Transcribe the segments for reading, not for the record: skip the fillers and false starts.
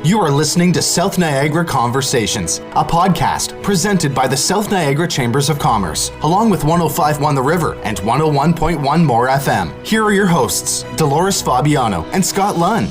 You are listening to South Niagara Conversations, a podcast presented by the South Niagara Chambers of Commerce, along with 105.1 The River and 101.1 More FM. Here are your hosts, Dolores Fabiano and Scott Lunn.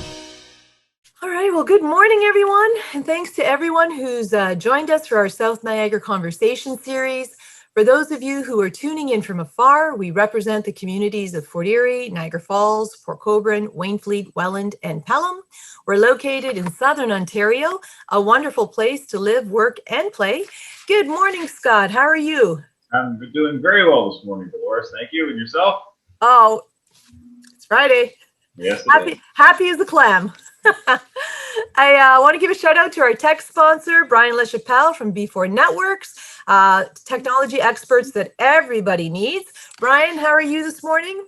All right, well, good morning, everyone, and thanks to everyone who's joined us for our South Niagara Conversation series. For those of you who are tuning in from afar, we represent the communities of Fort Erie, Niagara Falls, Port Colborne, Wainfleet, Welland, and Pelham. We're located in Southern Ontario, a wonderful place to live, work, and play. Good morning, Scott. How are you? I'm doing very well this morning, Dolores. Thank you. And yourself? Oh, it's Friday. Yes, happy as a clam. I want to give a shout out to our tech sponsor, Brian LaChapelle from B4 Networks, technology experts that everybody needs. Brian, how are you this morning?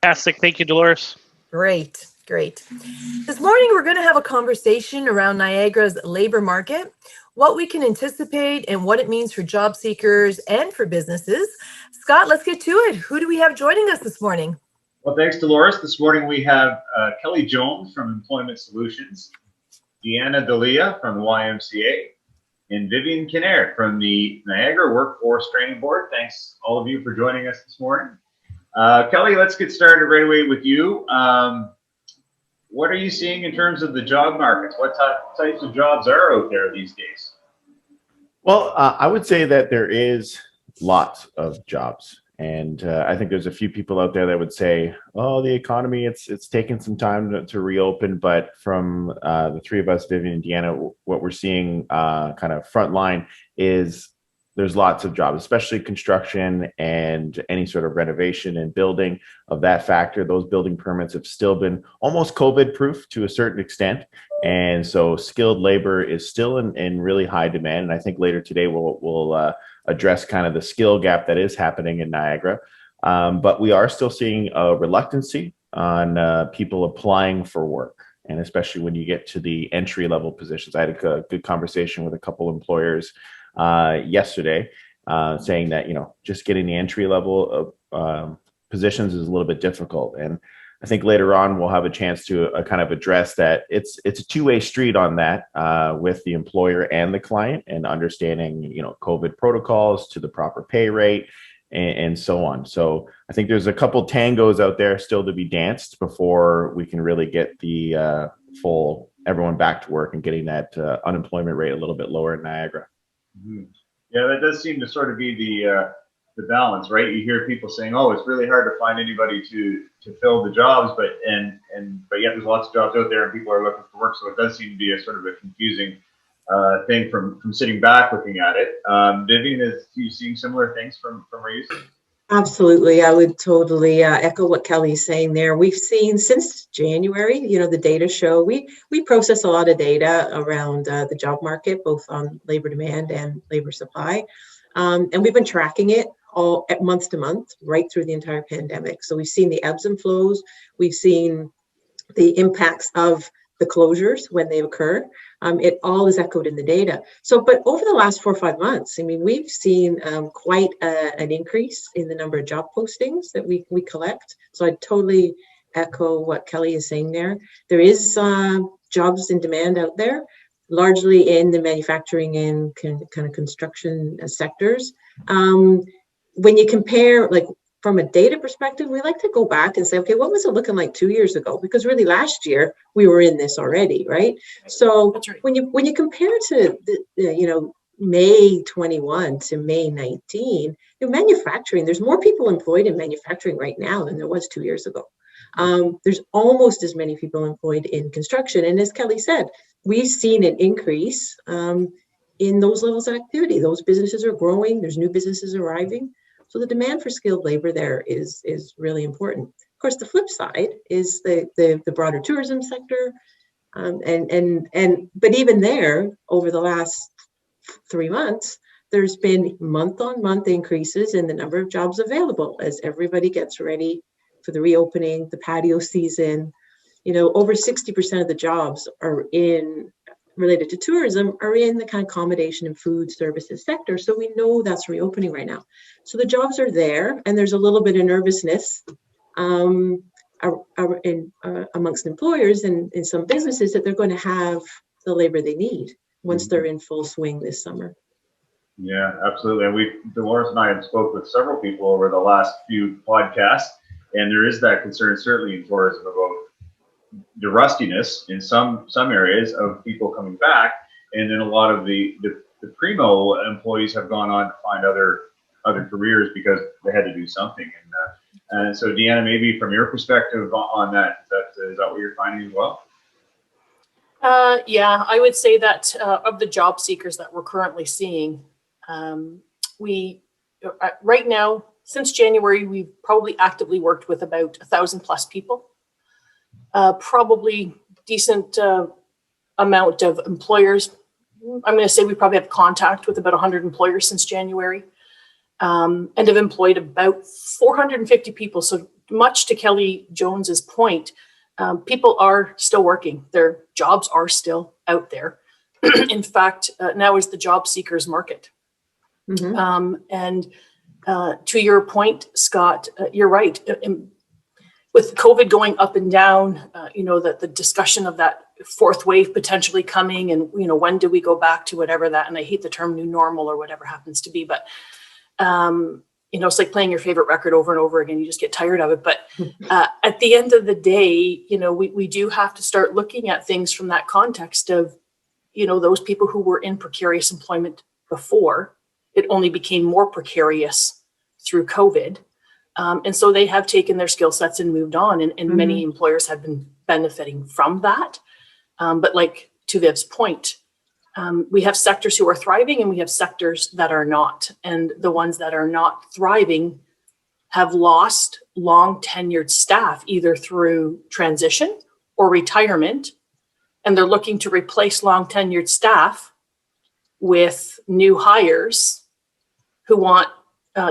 Fantastic. Thank you, Dolores. Great. This morning, we're going to have a conversation around Niagara's labor market, what we can anticipate and what it means for job seekers and for businesses. Scott, let's get to it. Who do we have joining us this morning? Well, thanks, Dolores. This morning we have Kelly Jones from Employment Solutions, Deanna D'Elia from the YMCA, and Vivian Kinnaird from the Niagara Workforce Training Board. Thanks, all of you, for joining us this morning. Kelly, let's get started right away with you. What are you seeing in terms of the job markets? What types of jobs are out there these days? Well, I would say that there is lots of jobs. And I think there's a few people out there that would say, oh, the economy, it's taken some time to reopen. But from the three of us, Vivian and Deanna, what we're seeing kind of front line is there's lots of jobs, especially construction and any sort of renovation and building of that factor. Those building permits have still been almost COVID proof to a certain extent. And so skilled labor is still in really high demand. And I think later today we'll address kind of the skill gap that is happening in Niagara. But we are still seeing a reluctancy on people applying for work. And especially when you get to the entry level positions. I had a good conversation with a couple employers yesterday saying that, just getting the entry level of positions is a little bit difficult. And I think later on we'll have a chance to kind of address that. It's a two-way street on that with the employer and the client, and understanding, COVID protocols to the proper pay rate and so on. So I think there's a couple tangos out there still to be danced before we can really get the full everyone back to work and getting that unemployment rate a little bit lower in Niagara. Mm-hmm. Yeah, that does seem to sort of be the balance, right? You hear people saying, "Oh, it's really hard to find anybody to fill the jobs," but yet there's lots of jobs out there and people are looking for work. So it does seem to be a sort of a confusing thing from sitting back looking at it. Vivian, are you seeing similar things from where you sit? Absolutely. I would totally echo what Kelly's saying there. We've seen since January, the data show, we process a lot of data around the job market, both on labor demand and labor supply. And we've been tracking it all at month to month, right through the entire pandemic. So we've seen the ebbs and flows. We've seen the impacts of the closures when they occur. It all is echoed in the data. So, but over the last 4 or 5 months, we've seen quite an increase in the number of job postings that we collect. So I totally echo what Kelly is saying there. There is jobs in demand out there, largely in the manufacturing and kind of construction sectors. When you compare, like, from a data perspective, we like to go back and say, okay, what was it looking like 2 years ago? Because really last year we were in this already, right? So right. When you compare to May 21 to May 19, in manufacturing, there's more people employed in manufacturing right now than there was 2 years ago. There's almost as many people employed in construction. And as Kelly said, we've seen an increase in those levels of activity. Those businesses are growing. There's new businesses arriving. So the demand for skilled labor there is really important. Of course, the flip side is the broader tourism sector. But even there, over the last 3 months, there's been month-on-month increases in the number of jobs available as everybody gets ready for the reopening, the patio season. Over 60% of the jobs are related to tourism are in the kind of accommodation and food services sector. So we know that's reopening right now. So the jobs are there, and there's a little bit of nervousness amongst employers and in some businesses that they're going to have the labor they need once they're in full swing this summer. Yeah, absolutely. And Dolores and I have spoke with several people over the last few podcasts, and there is that concern certainly in tourism about the rustiness in some areas of people coming back, and then a lot of the primo employees have gone on to find other careers because they had to do something. And so, Deanna, maybe from your perspective on that, is that what you're finding as well? Yeah, I would say that of the job seekers that we're currently seeing, we right now, since January, we've probably actively worked with about 1,000+ people. Probably decent amount of employers. I'm going to say we probably have contact with about 100 employers since January, and have employed about 450 people. So much to Kelly Jones's point, people are still working. Their jobs are still out there. In fact, now is the job seekers market. And to your point, Scott, you're right. With COVID going up and down, that the discussion of that fourth wave potentially coming, and when do we go back to whatever that, and I hate the term new normal or whatever happens to be, but it's like playing your favorite record over and over again. You just get tired of it. But at the end of the day, we do have to start looking at things from that context of, those people who were in precarious employment before. It only became more precarious through COVID. And so they have taken their skill sets and moved on. And many employers have been benefiting from that. But like to Viv's point, we have sectors who are thriving and we have sectors that are not. And the ones that are not thriving have lost long tenured staff, either through transition or retirement. And they're looking to replace long tenured staff with new hires who want,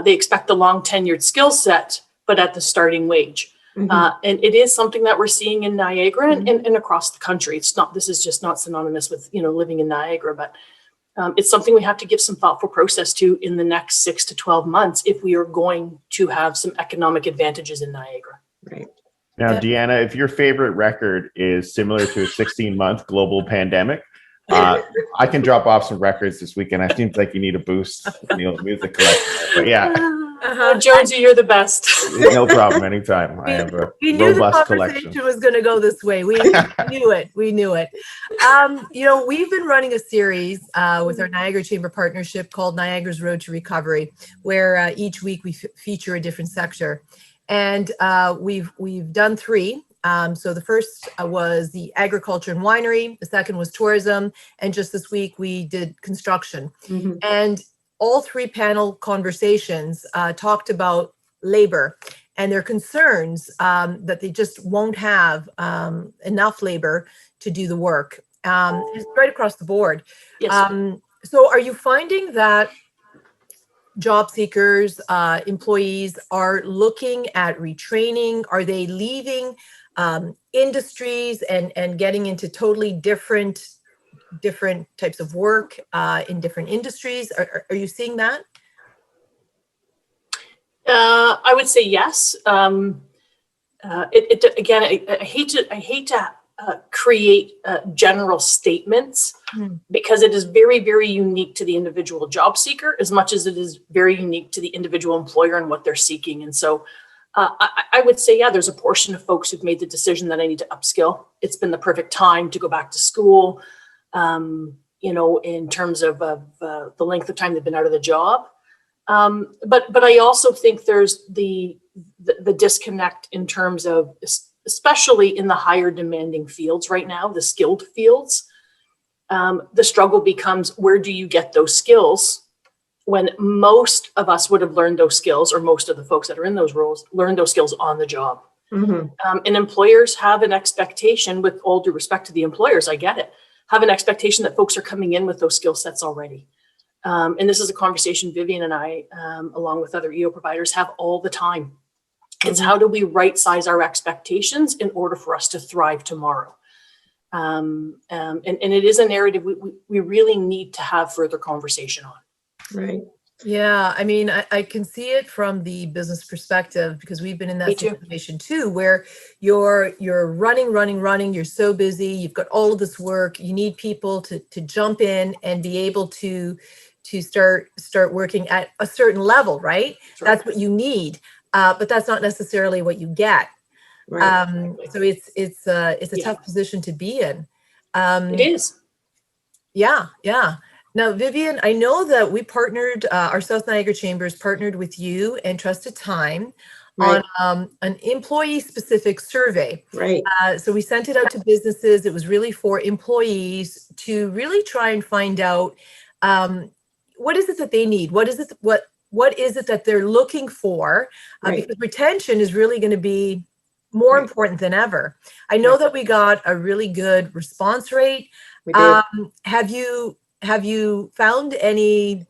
they expect the long tenured skill set, but at the starting wage. And it is something that we're seeing in Niagara and across the country. This is just not synonymous with, living in Niagara, but it's something we have to give some thoughtful process to in the next 6 to 12 months if we are going to have some economic advantages in Niagara. Right. Now, Deanna, if your favorite record is similar to a 16-month global pandemic, I can drop off some records this weekend. I seem like you need a boost in the music collection. But yeah. Jonesy, you're the best. No problem. Anytime. I have a robust collection. We knew the conversation was going to go this way. We knew it. We knew it. We've been running a series with our Niagara Chamber partnership called Niagara's Road to Recovery, where each week we feature a different sector. And we've done 3. So the first was the agriculture and winery. The second was tourism. And just this week we did construction. And all 3 panel conversations talked about labor and their concerns that they just won't have enough labor to do the work. It's right across the board. Yes. So are you finding that job seekers, employees are looking at retraining? Are they leaving industries and getting into totally different types of work in different industries? Are you seeing that? I would say yes. Again, I hate to create general statements because it is very, very unique to the individual job seeker as much as it is very unique to the individual employer and what they're seeking. And so I would say, yeah, there's a portion of folks who've made the decision that I need to upskill. It's been the perfect time to go back to school, in terms of the length of time they've been out of the job. But I also think there's the disconnect in terms of, especially in the higher demanding fields right now, the skilled fields, the struggle becomes, where do you get those skills when most of us would have learned those skills, or most of the folks that are in those roles learned those skills on the job. And employers have an expectation, with all due respect to the employers, I get it, have an expectation that folks are coming in with those skill sets already. And this is a conversation Vivian and I, along with other EO providers, have all the time. It's how do we right size our expectations in order for us to thrive tomorrow? And it is a narrative we really need to have further conversation on. Right. Yeah, I mean, I can see it from the business perspective because we've been in Me that too. situation too, where you're running, you're so busy, you've got all of this work, you need people to jump in and be able to start working at a certain level, right? That's what you need, but that's not necessarily what you get. Right. So it's a tough position to be in. It is. Yeah, yeah. Now, Vivian, I know that we partnered, our South Niagara Chambers partnered with you and Trusted Time Right. on an employee-specific survey. Right. So we sent it out to businesses. It was really for employees to really try and find out what is it that they need? What is it? What is it that they're looking for? Right. Because retention is really going to be more Right. important than ever. I know that we got a really good response rate. We did. Have you found any?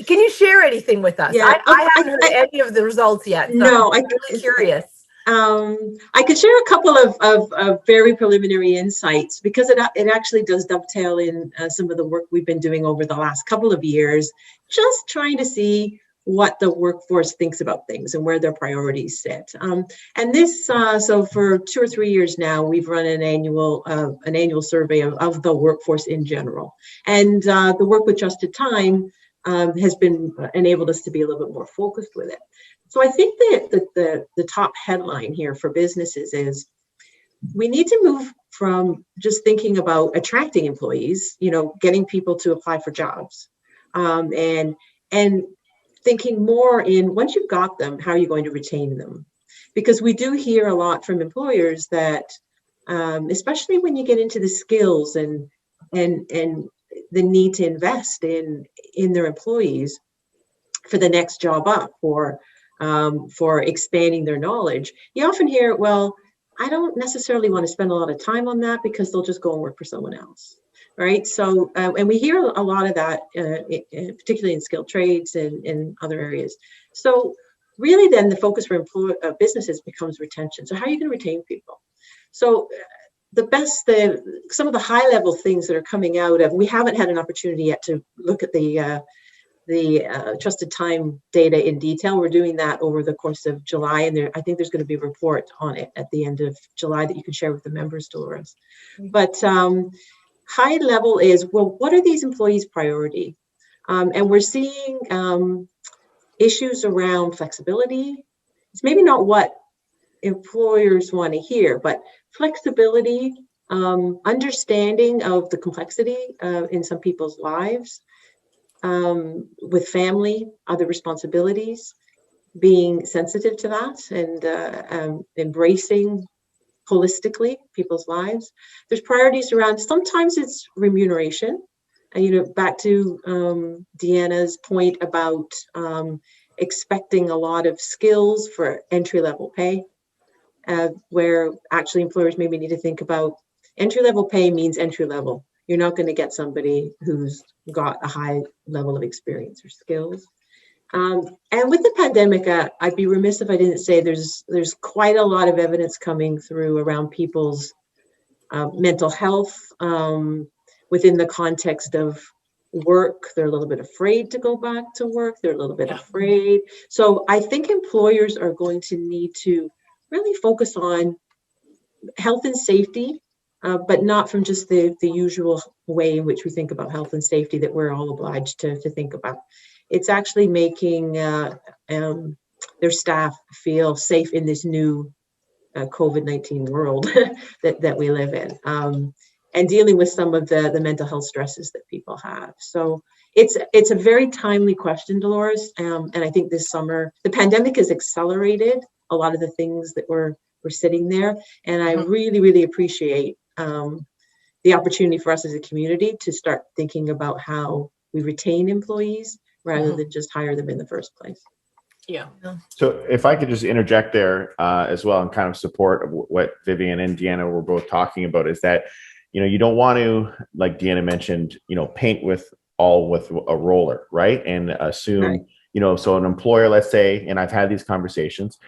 Can you share anything with us? Yeah. I haven't heard any of the results yet. So No, I'm really curious. I could share a couple of very preliminary insights because it actually does dovetail in some of the work we've been doing over the last couple of years, just trying to see what the workforce thinks about things and where their priorities sit. And this, so for 2 or 3 years now, we've run an annual survey of the workforce in general. And the work with Trusted Time has been enabled us to be a little bit more focused with it. So I think that the top headline here for businesses is we need to move from just thinking about attracting employees, getting people to apply for jobs, and thinking more in once you've got them, how are you going to retain them? Because we do hear a lot from employers that, especially when you get into the skills and the need to invest in their employees for the next job up or for expanding their knowledge, you often hear, well, I don't necessarily want to spend a lot of time on that because they'll just go and work for someone else. Right. So, and we hear a lot of that, particularly in skilled trades and in other areas. So really then the focus for businesses becomes retention. So how are you going to retain people? So some of the high level things that are coming out of, we haven't had an opportunity yet to look at the Trusted Time data in detail. We're doing that over the course of July, and I think there's going to be a report on it at the end of July that you can share with the members, Dolores. But high level is, well, what are these employees' priority? And we're seeing issues around flexibility. It's maybe not what employers want to hear, but flexibility, understanding of the complexity in some people's lives, with family, other responsibilities, being sensitive to that and embracing holistically people's lives. There's priorities around, sometimes it's remuneration. And, back to Deanna's point about expecting a lot of skills for entry-level pay, where actually employers maybe need to think about entry-level pay means entry-level. You're not going to get somebody who's got a high level of experience or skills. And with the pandemic, I'd be remiss if I didn't say there's quite a lot of evidence coming through around people's mental health within the context of work. They're a little bit afraid to go back to work. They're a little bit afraid. So I think employers are going to need to really focus on health and safety, but not from just the usual way in which we think about health and safety that we're all obliged to think about. It's actually making their staff feel safe in this new COVID-19 world that we live in, and dealing with some of the mental health stresses that people have. So it's a very timely question, Dolores, and I think this summer the pandemic has accelerated a lot of the things that were sitting there, and I really, really appreciate the opportunity for us as a community to start thinking about how we retain employees rather than just hire them in the first place. Yeah. So if I could just interject there as well and kind of support what Vivian and Deanna were both talking about, is that, you don't want to, like Deanna mentioned, paint with a roller, right? And assume, right. So an employer, let's say, and I've had these conversations,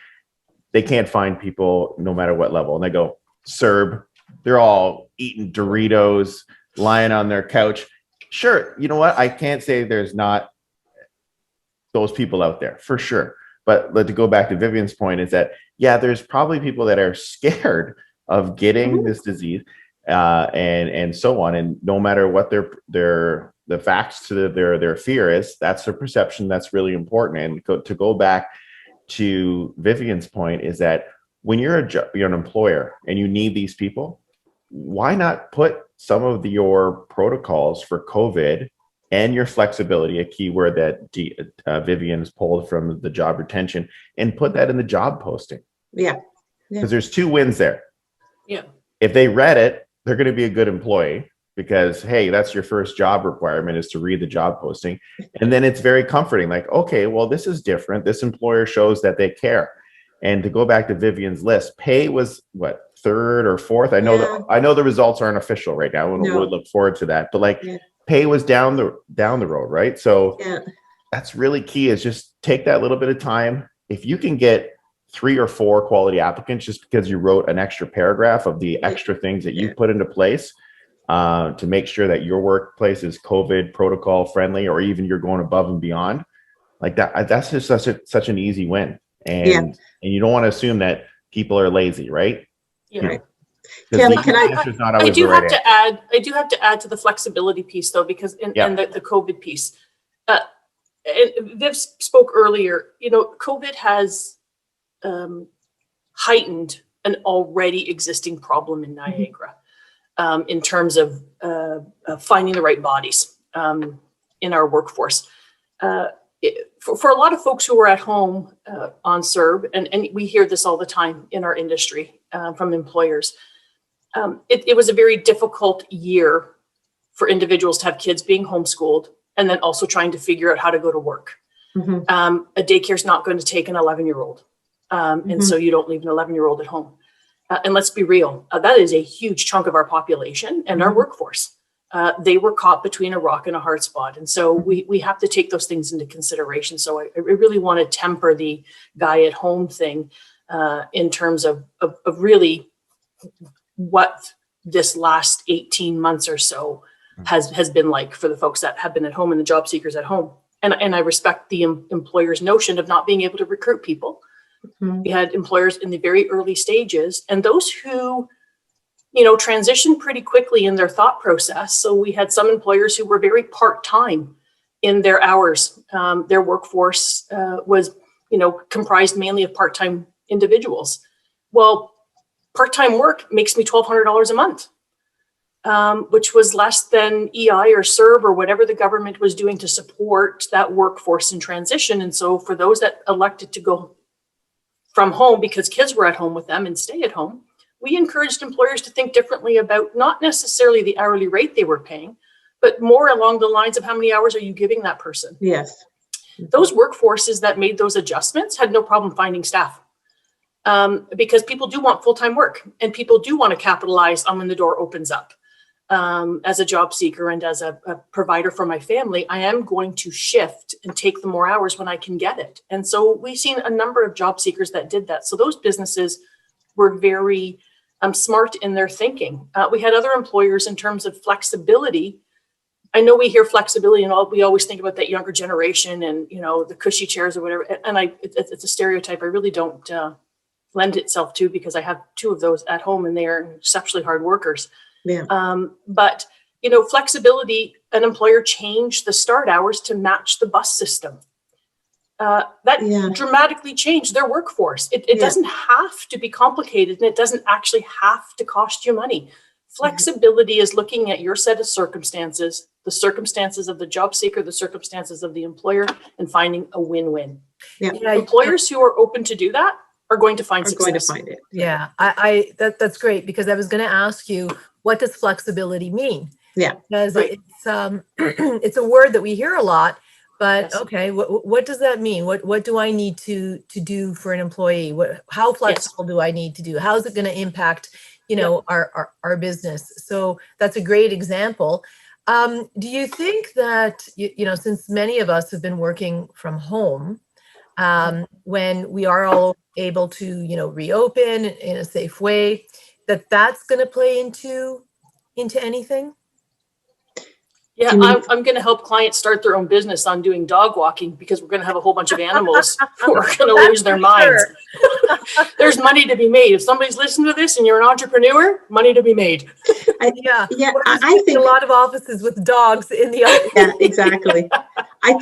they can't find people no matter what level. And they go, CERB, they're all eating Doritos, lying on their couch. Sure, you know what? I can't say there's not those people out there for sure. But to go back to Vivian's point is that, yeah, there's probably people that are scared of getting this disease and so on. And no matter what the facts to their fear is, that's their perception. That's really important. And to go back to Vivian's point is that when you're an employer and you need these people, why not put some of your protocols for COVID and your flexibility, a keyword that Vivian's pulled from the job retention, and put that in the job posting? Yeah. Because there's two wins there. Yeah. If they read it, they're going to be a good employee because, hey, that's your first job requirement is to read the job posting. And then it's very comforting. Like, okay, well, this is different. This employer shows that they care. And to go back to Vivian's list, pay was what, third or fourth? I know the results aren't official right now, and we'll look forward to that. But pay was down the road, right? So that's really key, is just take that little bit of time. If you can get 3 or 4 quality applicants just because you wrote an extra paragraph of the extra things that you put into place to make sure that your workplace is COVID protocol friendly, or even you're going above and beyond, like that's just such an easy win. And you don't want to assume that people are lazy, right? Yeah. Right. Kelly, I do have to add to the flexibility piece though, because and the COVID piece. And Viv spoke earlier, COVID has heightened an already existing problem in Niagara in terms of finding the right bodies in our workforce. For a lot of folks who are at home on CERB, and we hear this all the time in our industry from employers, it was a very difficult year for individuals to have kids being homeschooled and then also trying to figure out how to go to work. A daycare is not going to take an 11-year-old. And so you don't leave an 11-year-old at home. And let's be real, that is a huge chunk of our population and our workforce. They were caught between a rock and a hard spot. And so we have to take those things into consideration. So I really want to temper the guy at home thing in terms of really what this last 18 months or so has been like for the folks that have been at home and the job seekers at home. And I respect the employer's notion of not being able to recruit people. We had employers in the very early stages, and those who transitioned pretty quickly in their thought process. So we had some employers who were very part-time in their hours. Their workforce was, comprised mainly of part-time individuals. Well, part-time work makes me $1,200 a month, which was less than EI or CERB or whatever the government was doing to support that workforce in transition. And so for those that elected to go from home because kids were at home with them and stay at home, we encouraged employers to think differently about not necessarily the hourly rate they were paying, but more along the lines of how many hours are you giving that person? Yes. Those workforces that made those adjustments had no problem finding staff because people do want full-time work and people do want to capitalize on when the door opens up. As a job seeker and as a provider for my family, I am going to shift and take the more hours when I can get it. And so we've seen a number of job seekers that did that. So those businesses were very smart in their thinking. We had other employers in terms of flexibility. I know we hear flexibility and we always think about that younger generation and, the cushy chairs or whatever. And it's a stereotype I really don't lend itself to because I have 2 of those at home and they are exceptionally hard workers. Yeah. But, flexibility, an employer changed the start hours to match the bus system. That dramatically changed their workforce. It doesn't have to be complicated and it doesn't actually have to cost you money. Flexibility is looking at your set of circumstances, the circumstances of the job seeker, the circumstances of the employer, and finding a win-win. Yeah. Employers who are open to do that are going to find success. Going to find it. Yeah, that's great because I was going to ask you, what does flexibility mean? Yeah. Because it's a word that we hear a lot, but okay, what does that mean? What do I need to do for an employee? How flexible do I need to do? How is it going to impact, our business? So that's a great example. Do you think that, since many of us have been working from home, when we are all able to, reopen in a safe way, that's going to play into anything? Yeah, Do you mean- I'm going to help clients start their own business on doing dog walking because we're going to have a whole bunch of animals who are going to lose their minds. There's money to be made. If somebody's listening to this and you're an entrepreneur, money to be made. Yeah, Yeah, we're just I seeing think a lot of offices with dogs in the office. yeah, exactly. I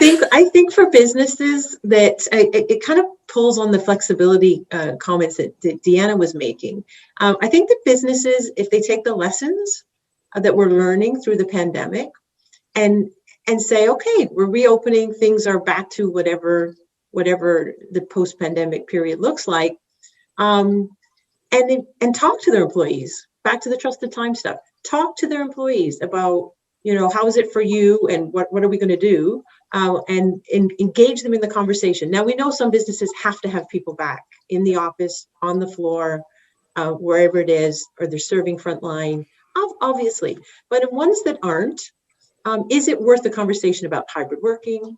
think for businesses that it kind of pulls on the flexibility comments that Deanna was making. I think that businesses, if they take the lessons that we're learning through the pandemic and say, okay, we're reopening, things are back to whatever the post-pandemic period looks like, and talk to their employees, back to the trusted time stuff. Talk to their employees about, how is it for you and what are we going to do? And engage them in the conversation. Now, we know some businesses have to have people back in the office, on the floor, wherever it is, or they're serving frontline, obviously. But in ones that aren't, is it worth a conversation about hybrid working,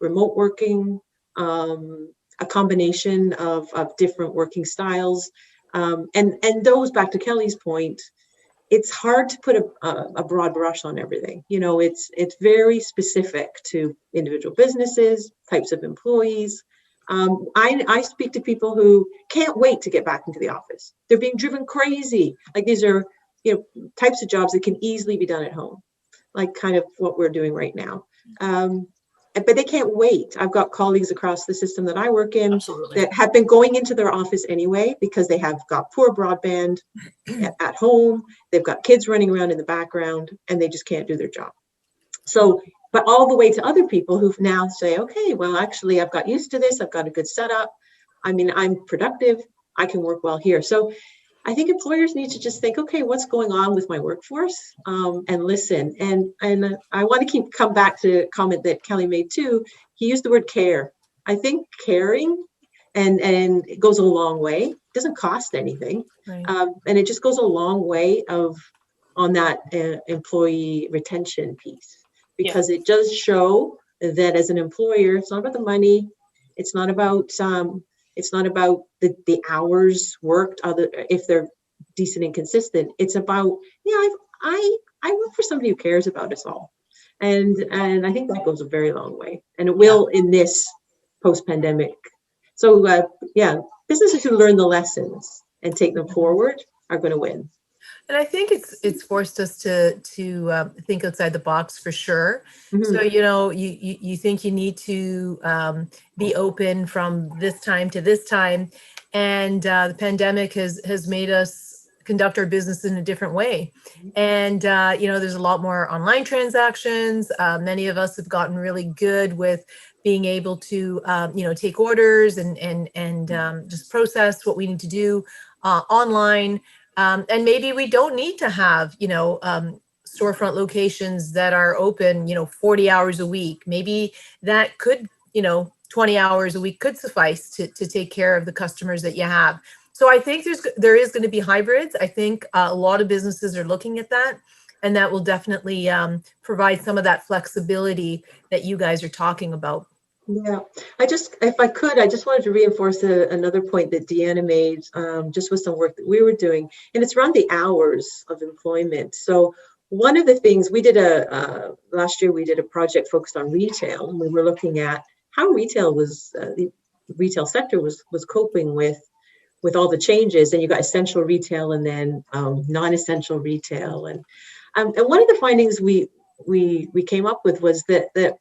remote working, a combination of different working styles? And those, back to Kelly's point, it's hard to put a broad brush on everything. It's very specific to individual businesses, types of employees. I speak to people who can't wait to get back into the office. They're being driven crazy. Like, these are, types of jobs that can easily be done at home, like kind of what we're doing right now. But they can't wait. I've got colleagues across the system that I work in Absolutely. that have been going into their office anyway because they have got poor broadband at home. They've got kids running around in the background and they just can't do their job. So, but all the way to other people who now say, okay, well, actually, I've got used to this. I've got a good setup. I mean, I'm productive. I can work well here. So I think employers need to just think, okay, what's going on with my workforce, and listen. And I want to come back to a comment that Kelly made too. He used the word care. I think caring and it goes a long way. It doesn't cost anything, Right. and it just goes a long way on that employee retention piece, because it does show that as an employer, it's not about the money. It's not about the hours worked, if they're decent and consistent. It's about, I work for somebody who cares about us all. And I think that goes a very long way. And it will in this post-pandemic. So businesses who learn the lessons and take them forward are going to win. And I think it's forced us to think outside the box for sure. Mhm. So you think you need to be open from this time to this time, and the pandemic has made us conduct our business in a different way. And there's a lot more online transactions. Many of us have gotten really good with being able to take orders and just process what we need to do online. And maybe we don't need to have, storefront locations that are open, 40 hours a week. Maybe that could, 20 hours a week could suffice to take care of the customers that you have. So I think there is going to be hybrids. I think a lot of businesses are looking at that, and that will definitely provide some of that flexibility that you guys are talking about. Yeah, if I could, I just wanted to reinforce another point that Deanna made, just with some work that we were doing, and it's around the hours of employment. So one of the things we did last year, we did a project focused on retail, and we were looking at how the retail sector was coping with all the changes. And you got essential retail and then non-essential retail, and one of the findings we came up with was that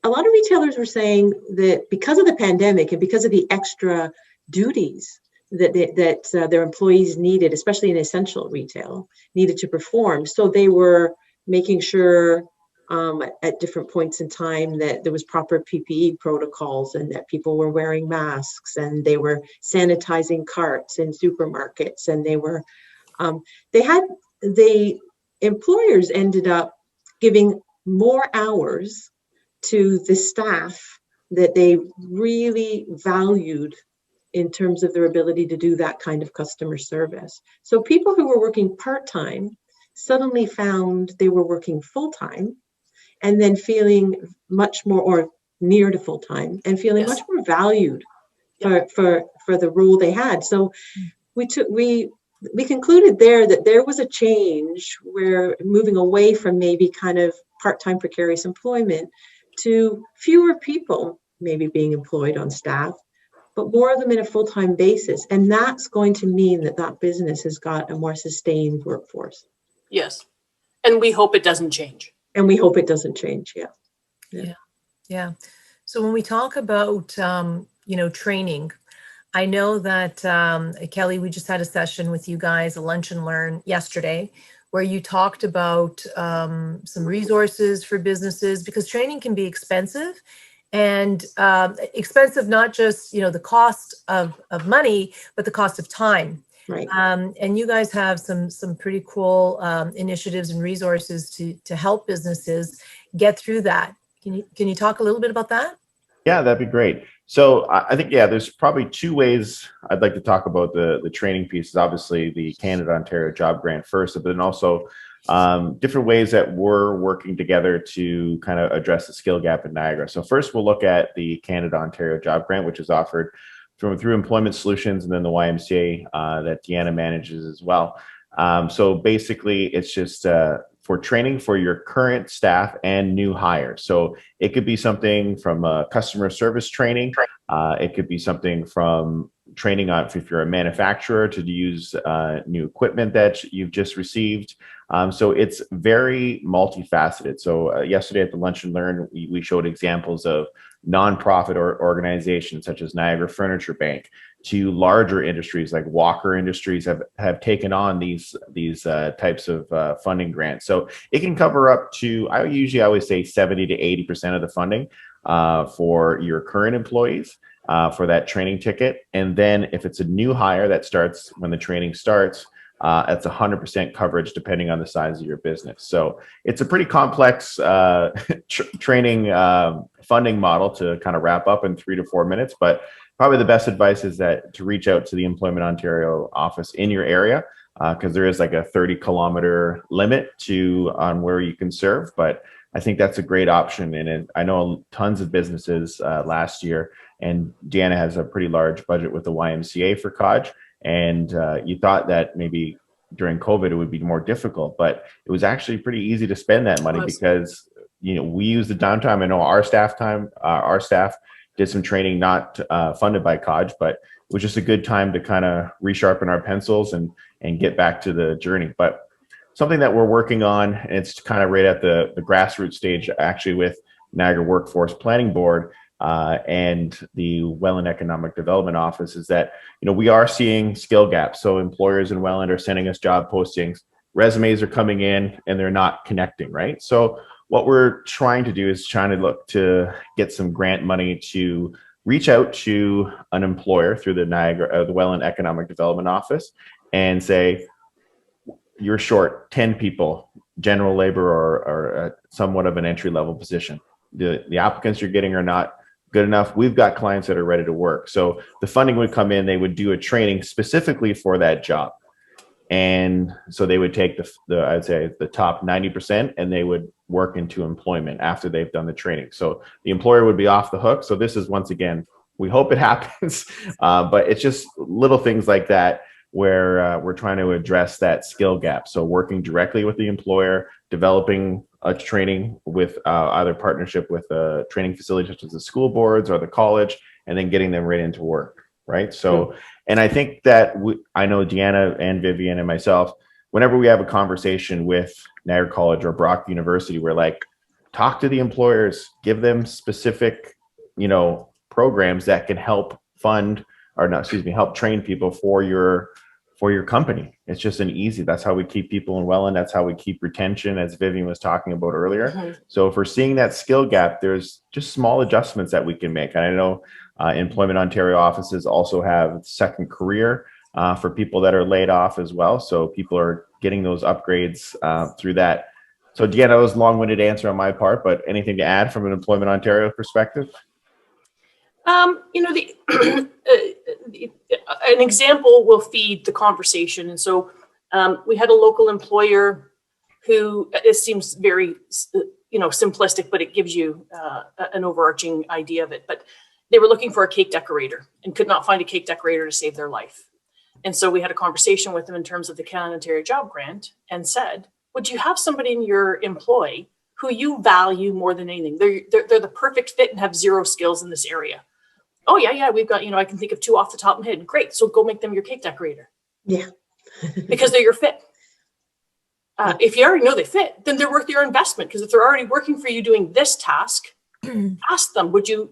a lot of retailers were saying that because of the pandemic and because of the extra duties that their employees needed, especially in essential retail, needed to perform, so they were making sure at different points in time that there was proper PPE protocols and that people were wearing masks and they were sanitizing carts in supermarkets, and the employers ended up giving more hours to the staff that they really valued in terms of their ability to do that kind of customer service. So people who were working part-time suddenly found they were working full-time, and then feeling much more, or near to full-time, and feeling much more valued for the role they had. So we we concluded there that there was a change where moving away from maybe kind of part-time precarious employment to fewer people maybe being employed on staff, but more of them in a full-time basis. And that's going to mean that that business has got a more sustained workforce. Yes. And we hope it doesn't change. And we hope it doesn't change. Yeah. So when we talk about, training, I know that, Kelly, we just had a session with you guys, a lunch and learn yesterday, where you talked about some resources for businesses, because training can be expensive, and expensive not just, the cost of money, but the cost of time. Right. And you guys have some pretty cool initiatives and resources to help businesses get through that. Can you talk a little bit about that? Yeah, that'd be great. So I think, there's probably two ways I'd like to talk about the training pieces. Obviously, the Canada Ontario Job Grant first, but then also different ways that we're working together to kind of address the skill gap in Niagara. So first, we'll look at the Canada Ontario Job Grant, which is offered through Employment Solutions, and then the YMCA that Deanna manages as well. So basically, it's just for training for your current staff and new hires. So it could be something from customer service training. It could be something from training on if you're a manufacturer to use new equipment that you've just received. So it's very multifaceted. So yesterday at the Lunch and Learn, we showed examples of nonprofit organizations such as Niagara Furniture Bank, to larger industries like Walker Industries have taken on these types of funding grants. So it can cover up to, I usually always say 70 to 80% of the funding for your current employees for that training ticket. And then if it's a new hire that starts when the training starts, it's 100% coverage depending on the size of your business. So it's a pretty complex training funding model to kind of wrap up in 3 to 4 minutes, but probably the best advice is that to reach out to the Employment Ontario office in your area, because there is like a 30-kilometer limit on where you can serve. But I think that's a great option. And I know tons of businesses last year, and Deanna has a pretty large budget with the YMCA for CODGE. And you thought that maybe during COVID it would be more difficult, but it was actually pretty easy to spend that money because we use the downtime. I know our staff did some training not funded by CODGE, but it was just a good time to kind of resharpen our pencils and get back to the journey. But something that we're working on, and it's kind of right at the grassroots stage, actually, with Niagara Workforce Training Board and the Welland Economic Development Office, is that we are seeing skill gaps. So employers in Welland are sending us job postings, resumes are coming in, and they're not connecting, right? So what we're trying to do is trying to look to get some grant money to reach out to an employer through the Welland Economic Development Office and say, you're short 10 people, general labor or somewhat of an entry-level position. The applicants you're getting are not good enough. We've got clients that are ready to work. So the funding would come in, they would do a training specifically for that job. And so they would take I'd say the top 90%, and they would work into employment after they've done the training. So the employer would be off the hook. So this is, once again, we hope it happens, but it's just little things like that where we're trying to address that skill gap. So working directly with the employer, developing a training with either partnership with a training facility such as the school boards or the college, and then getting them right into work. Right. So, and I think that I know Deanna and Vivian and myself, whenever we have a conversation with Niagara College or Brock University, we're like, talk to the employers, give them specific, programs that can help help train people for your company. It's just that's how we keep people in Welland. That's how we keep retention, as Vivian was talking about earlier. Mm-hmm. So if we're seeing that skill gap, there's just small adjustments that we can make. And I know Employment Ontario offices also have second career for people that are laid off as well. So people are getting those upgrades through that. So Deanna, that was a long-winded answer on my part, but anything to add from an Employment Ontario perspective? An example will feed the conversation. And so we had a local employer who, it seems very, simplistic, but it gives you an overarching idea of it. But they were looking for a cake decorator and could not find a cake decorator to save their life. And so we had a conversation with them in terms of the Canada Ontario Job Grant and said, would you have somebody in your employ who you value more than anything? They're the perfect fit and have zero skills in this area. Oh yeah, we've got, I can think of 2 off the top of my head. Great, so go make them your cake decorator. Yeah. Because they're your fit. If you already know they fit, then they're worth your investment, because if they're already working for you doing this task, ask them, would you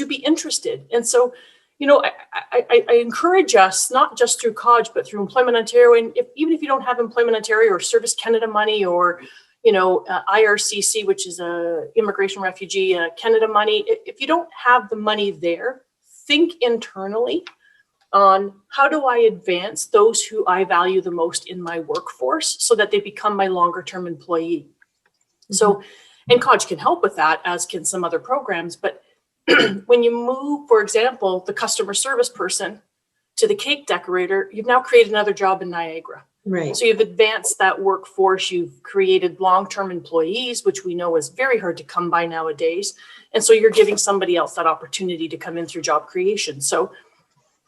be interested? And so, I encourage us, not just through college, but through Employment Ontario, and even if you don't have Employment Ontario or Service Canada money, or IRCC, which is Immigration Refugee Canada money, if you don't have the money there, think internally on how do I advance those who I value the most in my workforce so that they become my longer term employee. Mm-hmm. So, and college can help with that, as can some other programs. But when you move, for example, the customer service person to the cake decorator, you've now created another job in Niagara. Right. So you've advanced that workforce, you've created long-term employees, which we know is very hard to come by nowadays. And so you're giving somebody else that opportunity to come in through job creation. So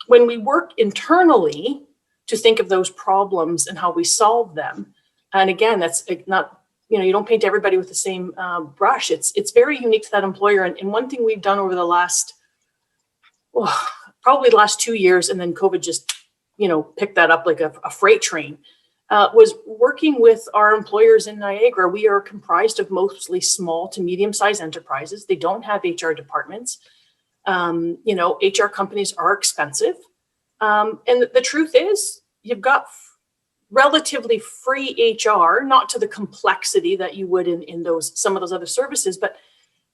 when we work internally to think of those problems and how we solve them, and again, that's not, you don't paint everybody with the same brush. It's very unique to that employer. And one thing we've done over the last, probably the last 2 years, and then COVID just, picked that up like a freight train, was working with our employers in Niagara. We are comprised of mostly small to medium-sized enterprises. They don't have HR departments. HR companies are expensive. And the truth is, you've got relatively free HR, not to the complexity that you would in some of those other services, but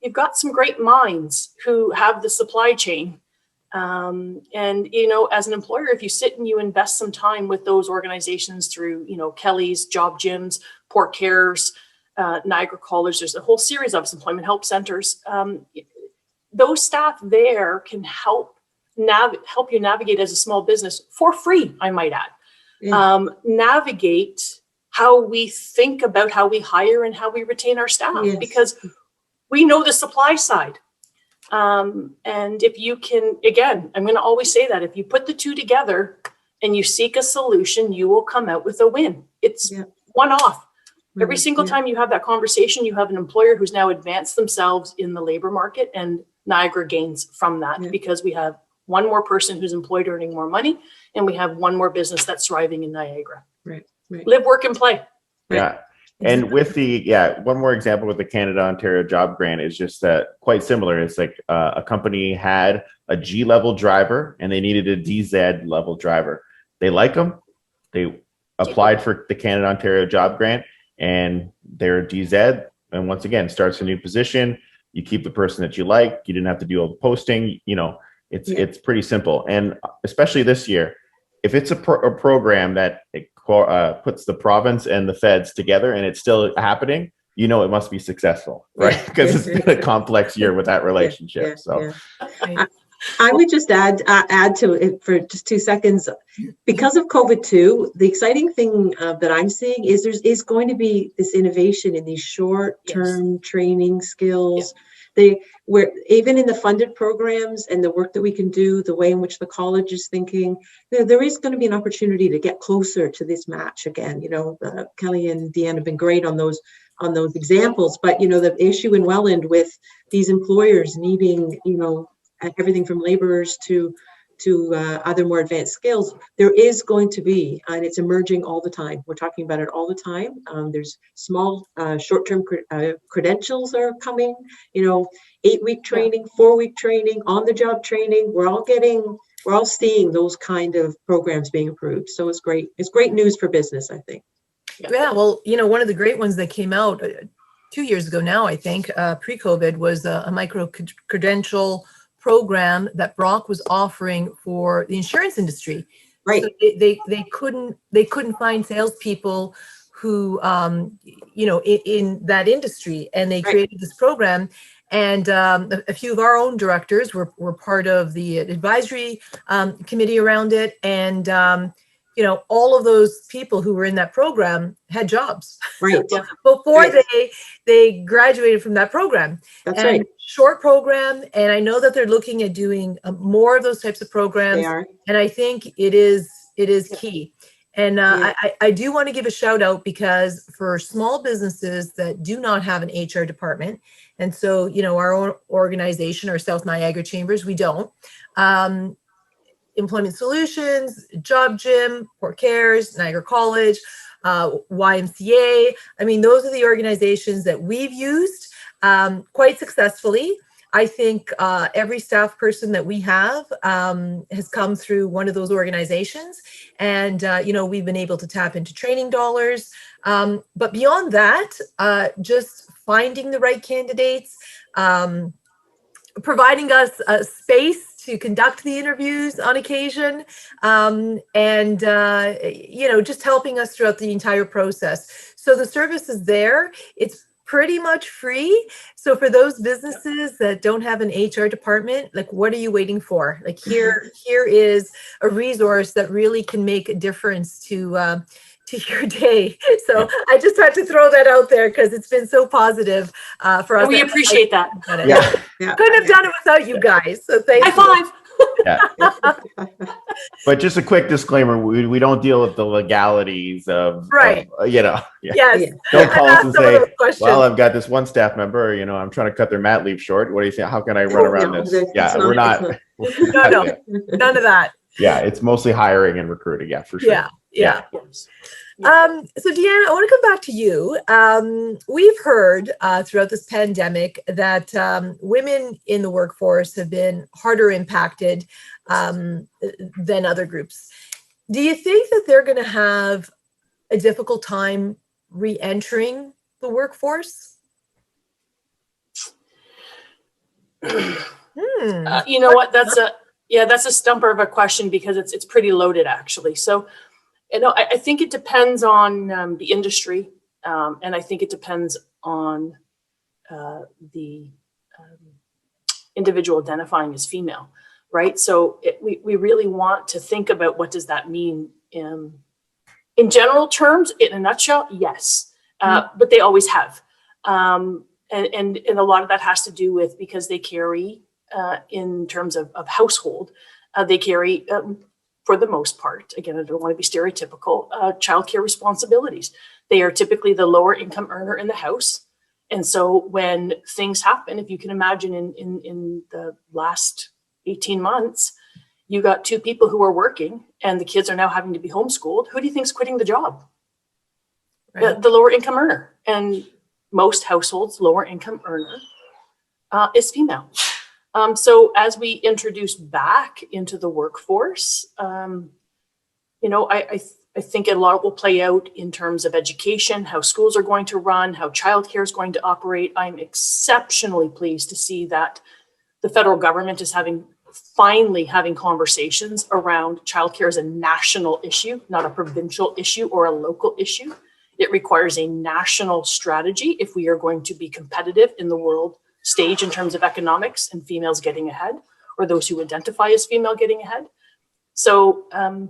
you've got some great minds who have the supply chain. And, as an employer, if you sit and you invest some time with those organizations through, Kelly's, Job Gyms, Port Cares, Niagara College, there's a whole series of employment help centers. Those staff there can help you navigate as a small business for free, I might add. Yeah. Navigate how we think about how we hire and how we retain our staff, yes, because we know the supply side. And if you can, again, I'm going to always say that if you put the two together and you seek a solution, you will come out with a win. It's one off. Every single time you have that conversation, you have an employer who's now advanced themselves in the labor market, and Niagara gains from that because we have one more person who's employed earning more money, and we have one more business that's thriving in Niagara. Right. Live, work, and play. Yeah. And with one more example with the Canada Ontario Job Grant is just quite similar. It's like a company had a G level driver and they needed a DZ level driver. They like them. They applied for the Canada Ontario Job Grant, and they're DZ. And once again, starts a new position. You keep the person that you like. You didn't have to do all the posting. It's pretty simple. And especially this year, if it's a program that puts the province and the feds together and it's still happening, it must be successful, right? Because it's been a complex year with that relationship. I would just add to it for just 2 seconds. Because of COVID too, the exciting thing that I'm seeing is there is going to be this innovation in these short-term training skills. Where even in the funded programs and the work that we can do, the way in which the college is thinking, there is going to be an opportunity to get closer to this match again. Kelly and Deanna have been great on those examples, but the issue in Welland with these employers needing everything from laborers to other more advanced skills, there is going to be, and it's emerging all the time. We're talking about it all the time. There's small short-term credentials are coming, 8-week training, 4-week training, on-the-job training. We're all seeing those kind of programs being approved. So it's great. It's great news for business, I think. Yeah, well, one of the great ones that came out 2 years ago now, I think, pre-COVID, was a micro-credential program that Brock was offering for the insurance industry. Right. So they couldn't find salespeople who in that industry, and they created this program. And a few of our own directors were part of the advisory committee around it, and all of those people who were in that program had jobs before they graduated from that program. That's right. Short program, and I know that they're looking at doing more of those types of programs. They are. And I think it is It is key. And Yeah. I do want to give a shout out, because for small businesses that do not have an HR department, and so, our own organization, our South Niagara Chambers, we don't. Employment Solutions, Job Gym, Port Cares, Niagara College, YMCA. I mean, those are the organizations that we've used quite successfully. I think every staff person that we have has come through one of those organizations, and we've been able to tap into training dollars. But beyond that, just finding the right candidates, providing us a space to conduct the interviews on occasion, and just helping us throughout the entire process. So the service is there. It's pretty much free. So for those businesses that don't have an HR department, like, what are you waiting for? Like, here is a resource that really can make a difference to your day. So I just had to throw that out there, because it's been so positive for us. We appreciate that. Yeah. Couldn't have done it without you guys. So thank you. High five. Yeah. But just a quick disclaimer: we don't deal with the legalities of Right. Yeah. Yes. Don't call us and Some of those say, questions. "Well, I've got this one staff member. I'm trying to cut their mat leave short. What do you think? How can I run around No, this?" it's Yeah, not- we're not. No, none of that. Yeah, it's mostly hiring and recruiting. Yeah, for sure. Yeah. Yes. So Deanna, I want to come back to you. We've heard throughout this pandemic that women in the workforce have been harder impacted than other groups. Do you think that they're going to have a difficult time re-entering the workforce? You know what? That's a stumper of a question, because it's pretty loaded, actually. So, I think it depends on the industry, and I think it depends on the individual identifying as female, right? So we really want to think about, what does that mean in general terms. In a nutshell, yes, but they always have, and a lot of that has to do with, because they carry in terms of household, they carry. For the most part, again, I don't want to be stereotypical, childcare responsibilities. They are typically the lower income earner in the house. And so when things happen, if you can imagine in the last 18 months, you got two people who are working and the kids are now having to be homeschooled. Who do you think is quitting the job? Right. The lower income earner. And most households, lower income earner is female. So as we introduce back into the workforce, I think a lot will play out in terms of education, how schools are going to run, how childcare is going to operate. I'm exceptionally pleased to see that the federal government is finally having conversations around childcare as a national issue, not a provincial issue or a local issue. It requires a national strategy if we are going to be competitive in the world stage in terms of economics and females getting ahead, or those who identify as female getting ahead. So, I'm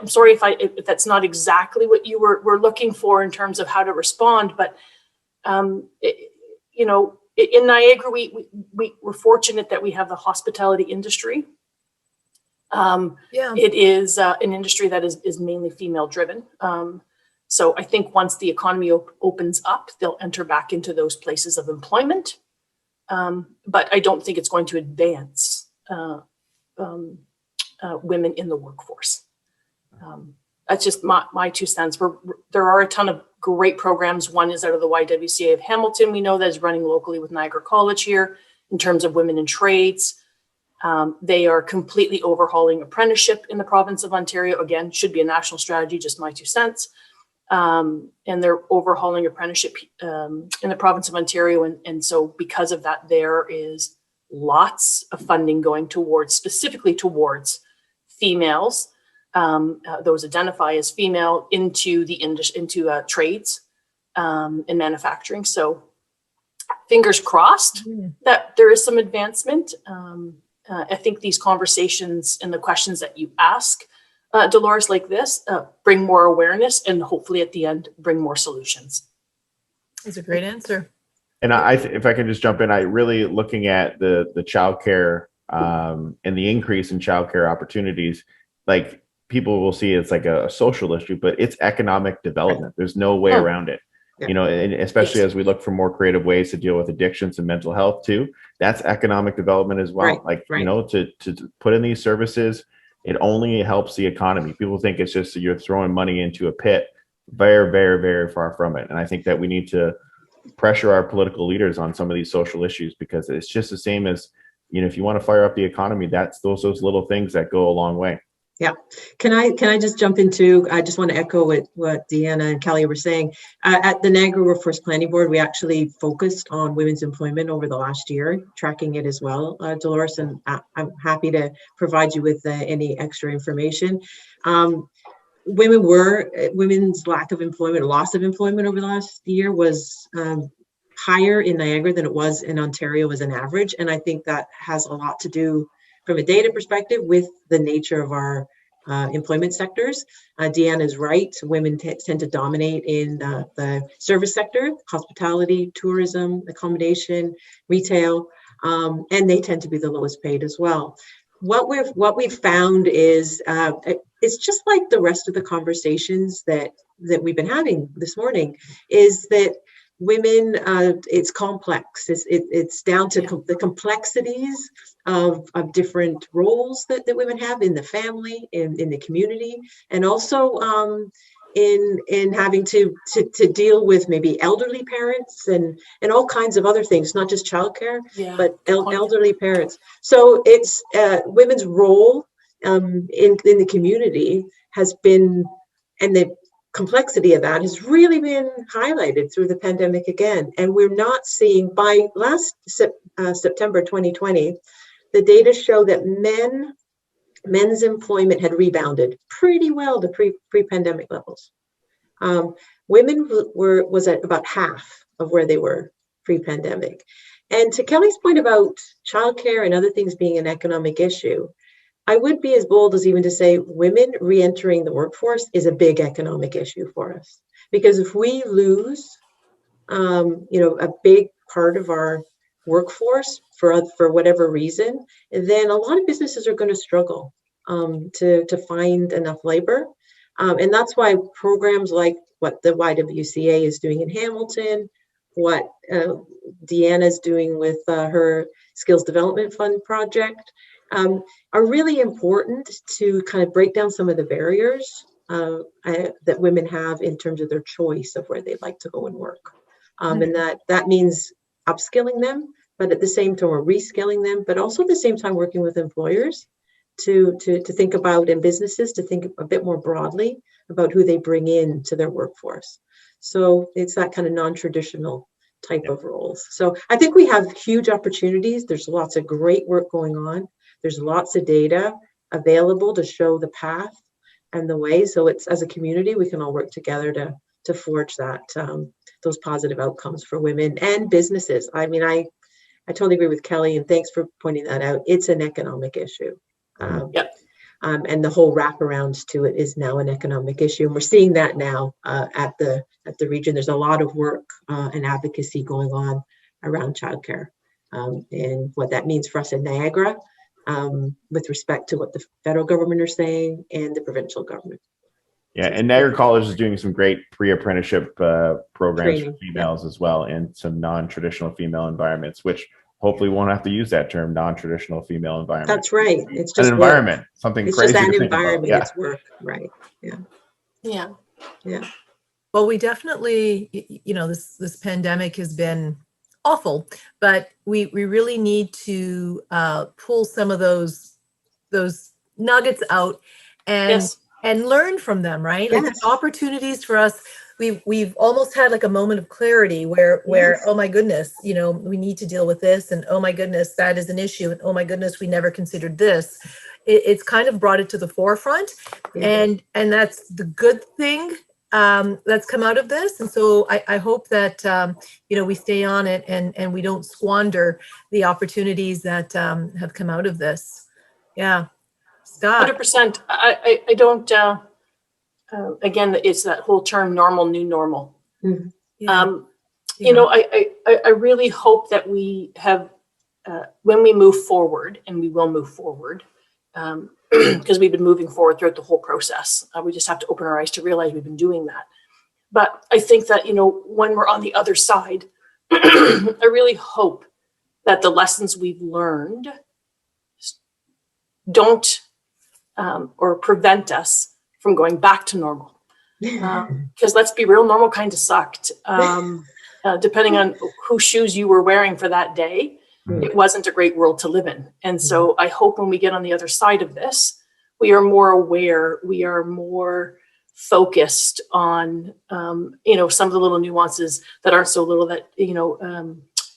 sorry if that's not exactly what you were looking for in terms of how to respond, but in Niagara, we're fortunate that we have the hospitality industry. It is an industry that is mainly female driven. So I think once the economy opens up, they'll enter back into those places of employment. But I don't think it's going to advance women in the workforce. That's just my 2 cents. There are a ton of great programs. One is out of the YWCA of Hamilton, we know, that is running locally with Niagara College here in terms of women in trades. They are completely overhauling apprenticeship in the province of Ontario. Again, should be a national strategy, just my 2 cents. And they're overhauling apprenticeship in the province of Ontario. And so because of that, there is lots of funding going specifically towards females, those identify as female, into the industry, into trades and manufacturing. So fingers crossed that there is some advancement. I think these conversations and the questions that you ask, Dolores, like this, bring more awareness, and hopefully at the end bring more solutions. That's a great answer. And if I can just jump in, I really looking at the childcare and the increase in childcare opportunities, like people will see it's like a social issue, but it's economic development. There's no way around it. Yeah. You know, and especially as we look for more creative ways to deal with addictions and mental health too, that's economic development as well. You know, to put in these services, it only helps the economy. People think it's just that you're throwing money into a pit. Very, very, very far from it. And I think that we need to pressure our political leaders on some of these social issues, because it's just the same as, you know, if you want to fire up the economy, that's those little things that go a long way. Yeah. Can I just jump into, I just want to echo what Deanna and Kelly were saying. At the Niagara Workforce Planning Board, we actually focused on women's employment over the last year, tracking it as well, Dolores, and I'm happy to provide you with any extra information. Women's lack of employment, loss of employment over the last year was higher in Niagara than it was in Ontario as an average. And I think that has a lot to do from a data perspective with the nature of our employment sectors. Deanna is right. Women tend to dominate in the service sector, hospitality, tourism, accommodation, retail, and they tend to be the lowest paid as well. What we've found is it's just like the rest of the conversations that we've been having this morning, is that women, it's complex. It's down to the complexities of different roles that women have in the family, in the community, and also in having to deal with maybe elderly parents and all kinds of other things, not just childcare, but elderly parents. So it's women's role in the community has been, and the complexity of that has really been highlighted through the pandemic again. And we're not seeing, by last September 2020, the data show that men's employment had rebounded pretty well to pre-pandemic levels. Women was at about half of where they were pre-pandemic. And to Kelly's point about childcare and other things being an economic issue, I would be as bold as even to say women re-entering the workforce is a big economic issue for us. Because if we lose, a big part of our workforce for whatever reason, then a lot of businesses are going to struggle to find enough labor. And that's why programs like what the YMCA is doing in Hamilton, what Deanna is doing with her Skills Development Fund project, are really important to kind of break down some of the barriers that women have in terms of their choice of where they'd like to go and work. And that means upskilling them, but at the same time, we're reskilling them, but also at the same time working with employers to think about, and businesses to think a bit more broadly about who they bring in to their workforce. So it's that kind of non-traditional type of roles. So I think we have huge opportunities. There's lots of great work going on. There's lots of data available to show the path and the way. So it's, as a community, we can all work together to forge that those positive outcomes for women and businesses. I mean, I totally agree with Kelly, and thanks for pointing that out. It's an economic issue. And the whole wraparound to it is now an economic issue. And we're seeing that now at the region. There's a lot of work and advocacy going on around childcare and what that means for us in Niagara with respect to what the federal government are saying and the provincial government. Yeah, and Niagara College is doing some great pre-apprenticeship programs for females as well in some non-traditional female environments, which hopefully won't have to use that term, non-traditional female environment. That's right. It's just an environment, something it's crazy just to an think environment. about. It's work, right? Yeah. Well, we definitely, this pandemic has been awful, but we really need to pull some of those nuggets out and learn from them, right? Like there's opportunities for us. We've almost had like a moment of clarity where oh my goodness, we need to deal with this, and oh my goodness, that is an issue, and oh my goodness, we never considered this. It's kind of brought it to the forefront, and that's the good thing that's come out of this. And so I hope that we stay on it and we don't squander the opportunities that have come out of this. Yeah, Scott. 100%. I don't. Again, it's that whole term normal, new normal. Mm-hmm. I really hope that we have, when we move forward, and we will move forward, because we've been moving forward throughout the whole process. We just have to open our eyes to realize we've been doing that. But I think that, when we're on the other side, I really hope that the lessons we've learned don't or prevent us from going back to normal. Because let's be real, normal kind of sucked. Depending on whose shoes you were wearing for that day, it wasn't a great world to live in. And so I hope when we get on the other side of this, we are more aware, we are more focused on, some of the little nuances that aren't so little that,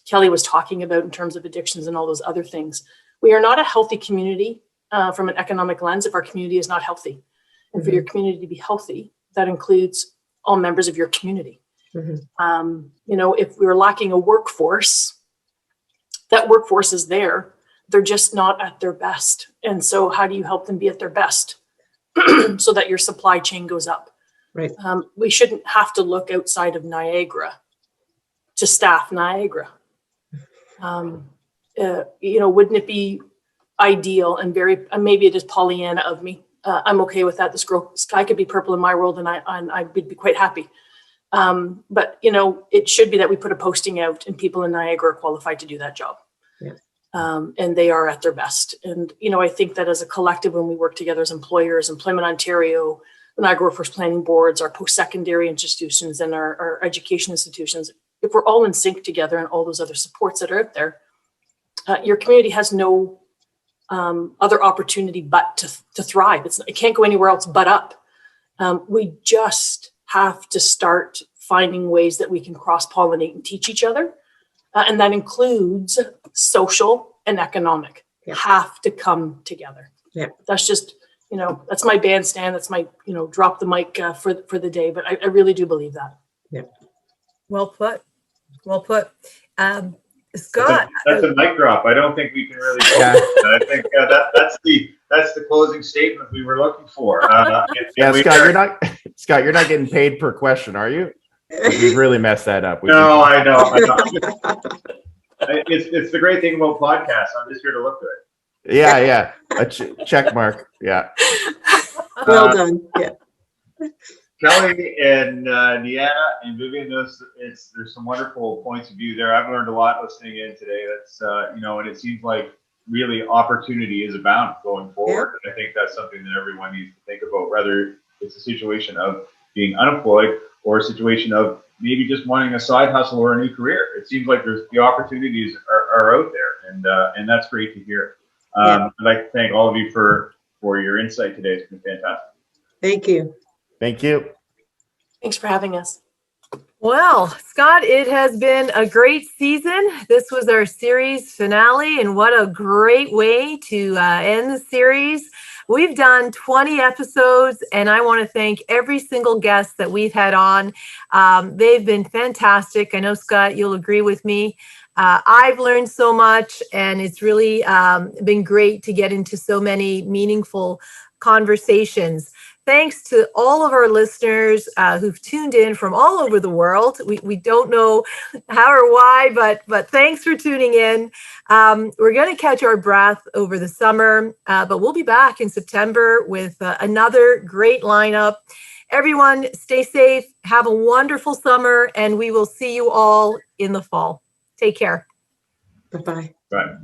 Kelly was talking about in terms of addictions and all those other things. We are not a healthy community from an economic lens if our community is not healthy. And for your community to be healthy, that includes all members of your community. If we're lacking a workforce, that workforce is there. They're just not at their best. And so how do you help them be at their best so that your supply chain goes up? Right. We shouldn't have to look outside of Niagara to staff Niagara. Wouldn't it be ideal and maybe it is Pollyanna of me. I'm okay with that. The sky could be purple in my world and I would be quite happy. But it should be that we put a posting out and people in Niagara are qualified to do that job. Yeah. And they are at their best. And, I think that as a collective, when we work together as employers, Employment Ontario, the Niagara Workforce Training Boards, our post-secondary institutions and our education institutions, if we're all in sync together and all those other supports that are out there, your community has no other opportunity but to thrive. It can't go anywhere else but up. We just have to start finding ways that we can cross-pollinate and teach each other. And that includes social and economic. Yeah. Have to come together. Yeah. That's just, that's my bandstand. That's my, drop the mic for the day. But I really do believe that. Yeah. Well put. Well put. Scott. That's a mic drop. I don't think we can really go. Yeah. I think that's the closing statement we were looking for. Scott, you're not getting paid per question, are you? We've really messed that up. No, I know. It's the great thing about podcasts. I'm just here to look good. Yeah. A check mark. Yeah. Well done. Yeah. Kelly and Deanna and Vivian, there's some wonderful points of view there. I've learned a lot listening in today. That's and it seems like really opportunity is abound going forward. Yeah. And I think that's something that everyone needs to think about, whether it's a situation of being unemployed or a situation of maybe just wanting a side hustle or a new career. It seems like the opportunities are out there, and that's great to hear. I'd like to thank all of you for your insight today. It's been fantastic. Thank you. Thank you. Thanks for having us. Well, Scott, it has been a great season. This was our series finale, and what a great way to end the series. We've done 20 episodes, and I want to thank every single guest that we've had on. They've been fantastic. I know, Scott, you'll agree with me. I've learned so much, and it's really been great to get into so many meaningful conversations. Thanks to all of our listeners who've tuned in from all over the world. We don't know how or why, but thanks for tuning in. We're going to catch our breath over the summer, but we'll be back in September with another great lineup. Everyone, stay safe, have a wonderful summer, and we will see you all in the fall. Take care. Bye-bye. Bye.